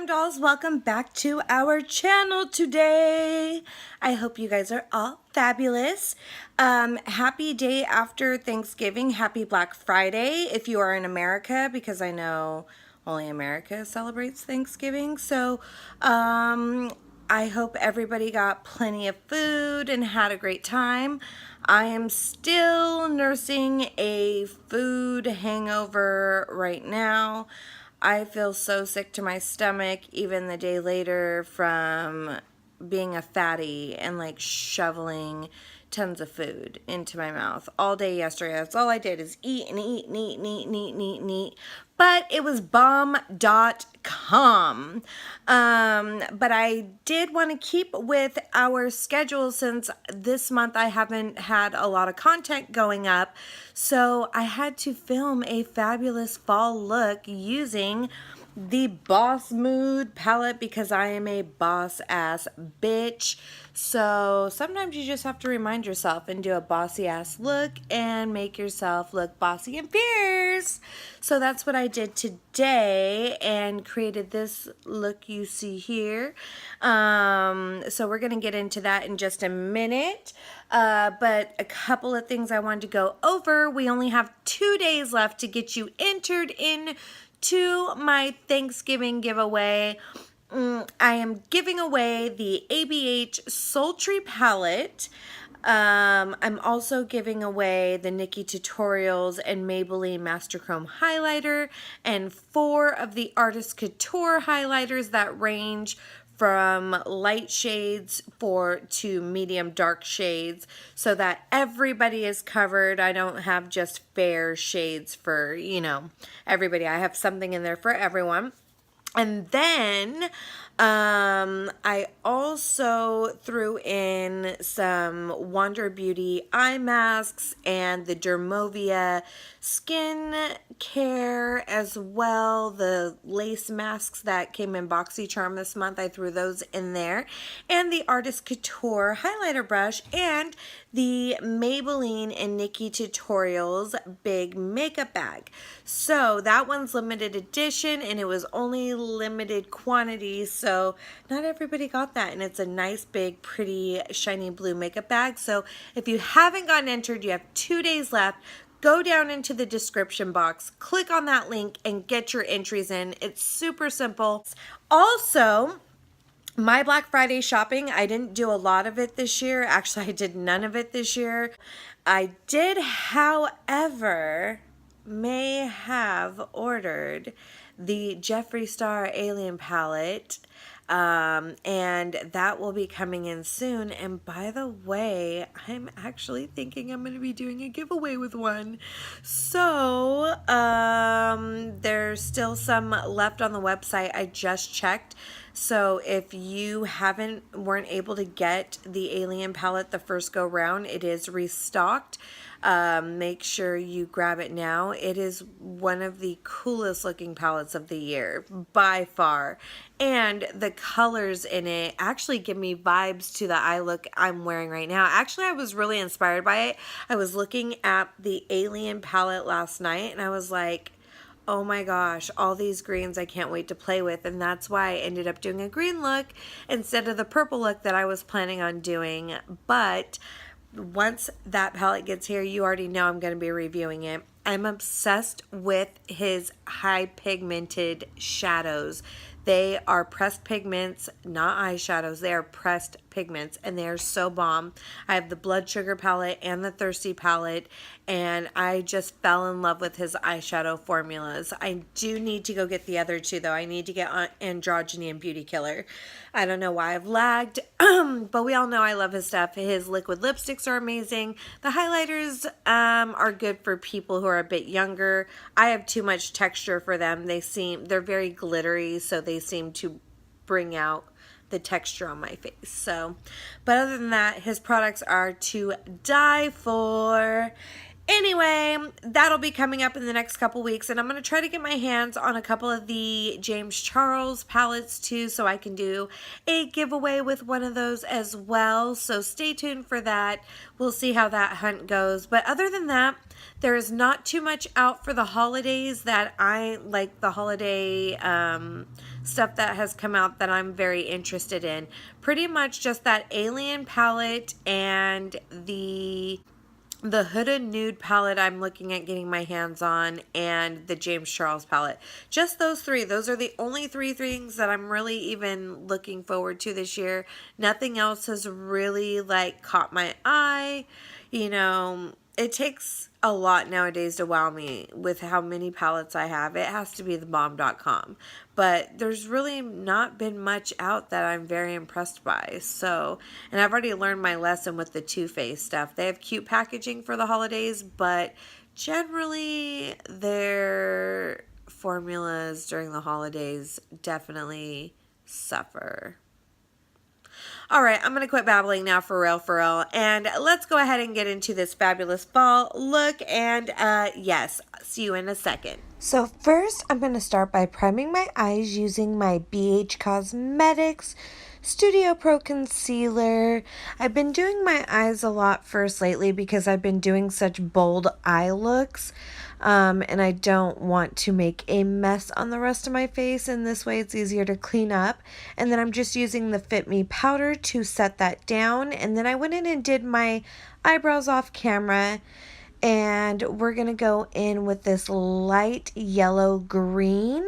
Glam dolls, welcome back to our channel today. I hope you guys are all fabulous. Happy day after Thanksgiving. Happy Black Friday if you are in America, because I know only America celebrates Thanksgiving. So I hope everybody got plenty of food and had a great time. I am still nursing a food hangover right now. I feel so sick to my stomach even the day later from being a fatty and like shoveling tons of food into my mouth all day yesterday. That's all I did is eat and eat and eat and eat and eat and eat and eat. But it was bomb.com. But I did want to keep with our schedule since this month I haven't had a lot of content going up. So I had to film a fabulous fall look using the Boss Mood palette because I am a boss ass bitch. So sometimes you just have to remind yourself and do a bossy ass look and make yourself look bossy and fierce. So that's what I did today and created this look you see here. So we're going to get into that in just a minute. But a couple of things I wanted to go over. We only have 2 days left to get you entered in to my Thanksgiving giveaway. I am giving away the ABH Sultry palette. I'm also giving away the Nikki Tutorials and Maybelline Master Chrome highlighter and 4 of the Artist Couture highlighters that range from light shades to medium dark shades so that everybody is covered. I don't have just fair shades for, everybody. I have something in there for everyone. And then I also threw in some Wander Beauty eye masks and the Dermovia skin care as well. The lace masks that came in BoxyCharm this month, I threw those in there. And the Artist Couture highlighter brush and the Maybelline and Nikki Tutorials big makeup bag. So that one's limited edition and it was only limited quantity, so not everybody got that, and it's a nice big pretty shiny blue makeup bag. So if you haven't gotten entered, you have 2 days left. Go down into the description box, click on that link and get your entries in. It's super simple. Also, my Black Friday shopping, I didn't do a lot of it this year. Actually, I did none of it this year. I did, however, may have ordered the Jeffree Star Alien palette, and that will be coming in soon. And by the way, I'm actually thinking I'm going to be doing a giveaway with one. So there's still some left on the website. I just checked. So if you weren't able to get the Alien palette the first go round, it is restocked. Make sure you grab it now. It is one of the coolest looking palettes of the year by far, and the colors in it actually give me vibes to the eye look I'm wearing right now. Actually, I was really inspired by it. I was looking at the Alien palette last night and I was like, oh my gosh, all these greens I can't wait to play with. And that's why I ended up doing a green look instead of the purple look that I was planning on doing. But once that palette gets here, you already know I'm going to be reviewing it. I'm obsessed with his high pigmented shadows. They are pressed pigments, not eyeshadows. They are pressed pigments, and they are so bomb. I have the Blood Sugar palette and the Thirsty palette, and I just fell in love with his eyeshadow formulas. I do need to go get the other two, though. I need to get Androgyny and Beauty Killer. I don't know why I've lagged, but we all know I love his stuff. His liquid lipsticks are amazing. The highlighters are good for people who are a bit younger. I have too much texture for them. They're very glittery, so they seem to bring out the texture on my face. So, but other than that, his products are to die for. Anyway, that'll be coming up in the next couple weeks, and I'm going to try to get my hands on a couple of the James Charles palettes too, so I can do a giveaway with one of those as well. So stay tuned for that. We'll see how that hunt goes. But other than that, there is not too much out for the holidays that I like, the holiday stuff that has come out that I'm very interested in. Pretty much just that Alien palette and the Hooded Nude palette I'm looking at getting my hands on, and the James Charles palette. Just those three. Those are the only three things that I'm really even looking forward to this year. Nothing else has really like caught my eye. You know, it takes a lot nowadays to wow me with how many palettes I have. It has to be the bomb.com. But there's really not been much out that I'm very impressed by. So, and I've already learned my lesson with the Too Faced stuff. They have cute packaging for the holidays, but generally their formulas during the holidays definitely suffer. All right, I'm going to quit babbling now for real. And let's go ahead and get into this fabulous fall look. And yes, see you in a second. So first, I'm going to start by priming my eyes using my BH Cosmetics Studio Pro Concealer. I've been doing my eyes a lot first lately because I've been doing such bold eye looks. And I don't want to make a mess on the rest of my face, and this way it's easier to clean up. And then I'm just using the Fit Me powder to set that down, and then I went in and did my eyebrows off camera, and we're gonna go in with this light yellow green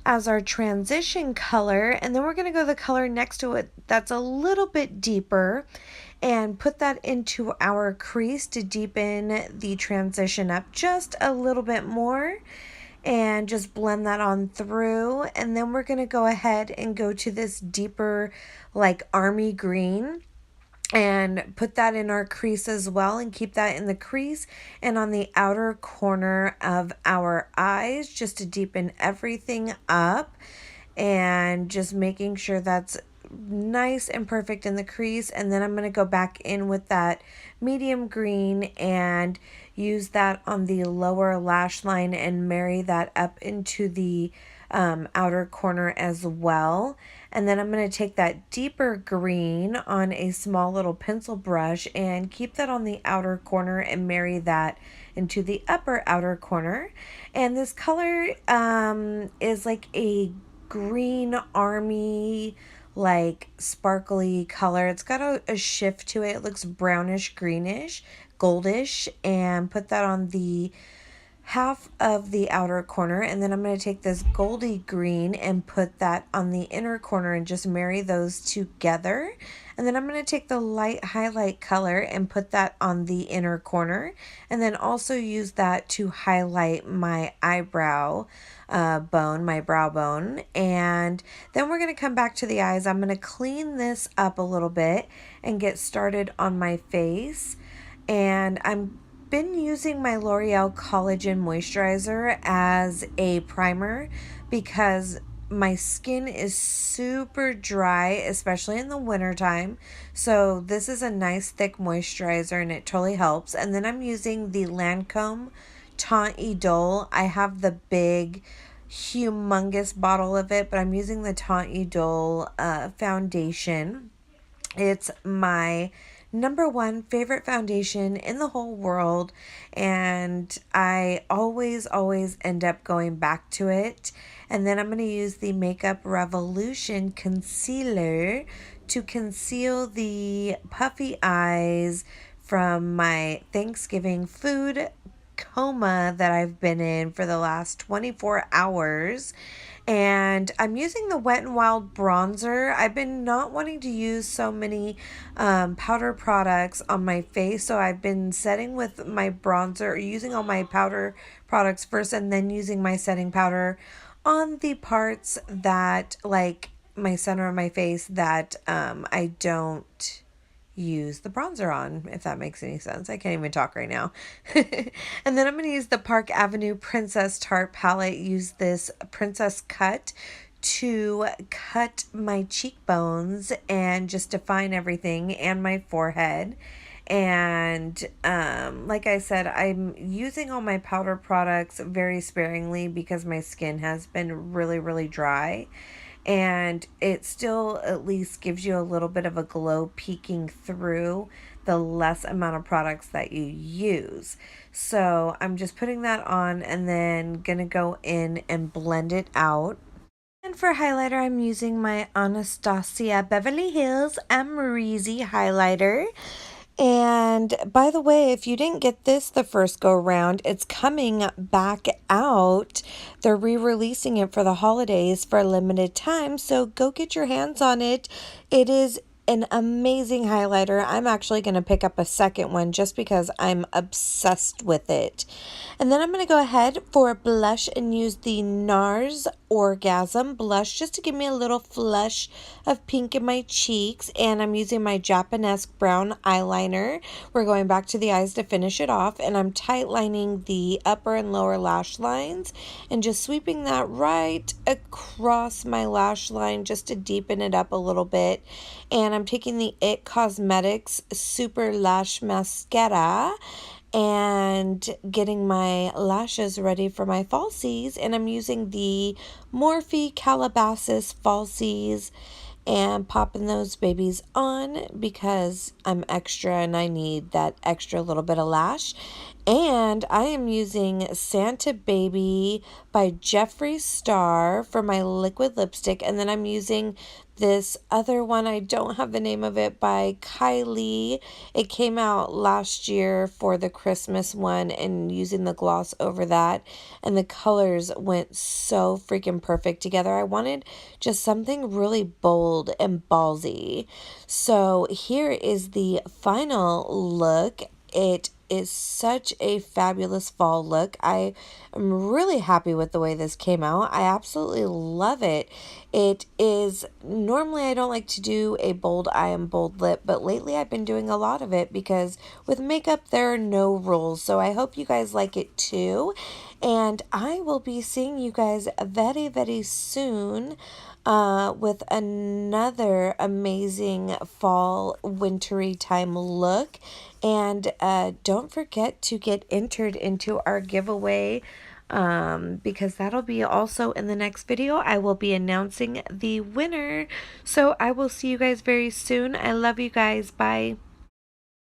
as our transition color, and then we're gonna go the color next to it that's a little bit deeper and put that into our crease to deepen the transition up just a little bit more, and just blend that on through. And then we're going to go ahead and go to this deeper like army green and put that in our crease as well, and keep that in the crease and on the outer corner of our eyes just to deepen everything up, and just making sure that's nice and perfect in the crease. And then I'm going to go back in with that medium green and use that on the lower lash line and marry that up into the outer corner as well. And then I'm going to take that deeper green on a small little pencil brush and keep that on the outer corner and marry that into the upper outer corner. And this color is like a green army like sparkly color. It's got a shift to it. It looks brownish, greenish, goldish, and put that on the half of the outer corner. And then I'm going to take this goldy green and put that on the inner corner and just marry those together. And then I'm going to take the light highlight color and put that on the inner corner, and then also use that to highlight my eyebrow bone, my brow bone. And then we're going to come back to the eyes. I'm going to clean this up a little bit and get started on my face. And I'm been using my L'Oreal Collagen Moisturizer as a primer because my skin is super dry, especially in the wintertime. So this is a nice thick moisturizer and it totally helps. And then I'm using the Lancome Teint Idole. I have the big, humongous bottle of it, but I'm using the Teint Idole foundation. It's my #1 favorite foundation in the whole world, and I always end up going back to it. And then I'm going to use the Makeup Revolution concealer to conceal the puffy eyes from my Thanksgiving food coma that I've been in for the last 24 hours. And I'm using the Wet n Wild bronzer. I've been not wanting to use so many powder products on my face, so I've been setting with my bronzer, or using all my powder products first and then using my setting powder on the parts that, like my center of my face, that I don't use the bronzer on, if that makes any sense. I can't even talk right now. And then I'm going to use the Park Avenue Princess Tarte palette. Use this Princess Cut to cut my cheekbones and just define everything, and my forehead. And like I said, I'm using all my powder products very sparingly because my skin has been really dry, and it still at least gives you a little bit of a glow peeking through the less amount of products that you use. So I'm just putting that on and then gonna go in and blend it out. And for highlighter, I'm using my Anastasia Beverly Hills Amrezy highlighter. And by the way, if you didn't get this the first go around, it's coming back out. They're re-releasing it for the holidays for a limited time, so go get your hands on it. It is an amazing highlighter. I'm actually going to pick up a second one just because I'm obsessed with it. And then I'm going to go ahead for a blush and use the NARS Orgasm blush just to give me a little flush of pink in my cheeks. And I'm using my Japanesque brown eyeliner. We're going back to the eyes to finish it off. And I'm tightlining the upper and lower lash lines and just sweeping that right across my lash line just to deepen it up a little bit. And I'm taking the IT Cosmetics Super Lash Mascara and getting my lashes ready for my falsies. And I'm using the Morphe Calabasas falsies and popping those babies on because I'm extra and I need that extra little bit of lash. And I am using Santa Baby by Jeffree Star for my liquid lipstick. And then I'm using this other one, I don't have the name of it, by Kylie. It came out last year for the Christmas one, and using the gloss over that. And the colors went so freaking perfect together. I wanted just something really bold and ballsy. So here is the final look. It is such a fabulous fall look. I am really happy with the way this came out. I absolutely love it. It is, normally I don't like to do a bold eye and bold lip, but lately I've been doing a lot of it because with makeup there are no rules. So I hope you guys like it too. And I will be seeing you guys very soon with another amazing fall wintry time look. And don't forget to get entered into our giveaway because that'll be also in the next video. I will be announcing the winner. So I will see you guys very soon. I love you guys. Bye.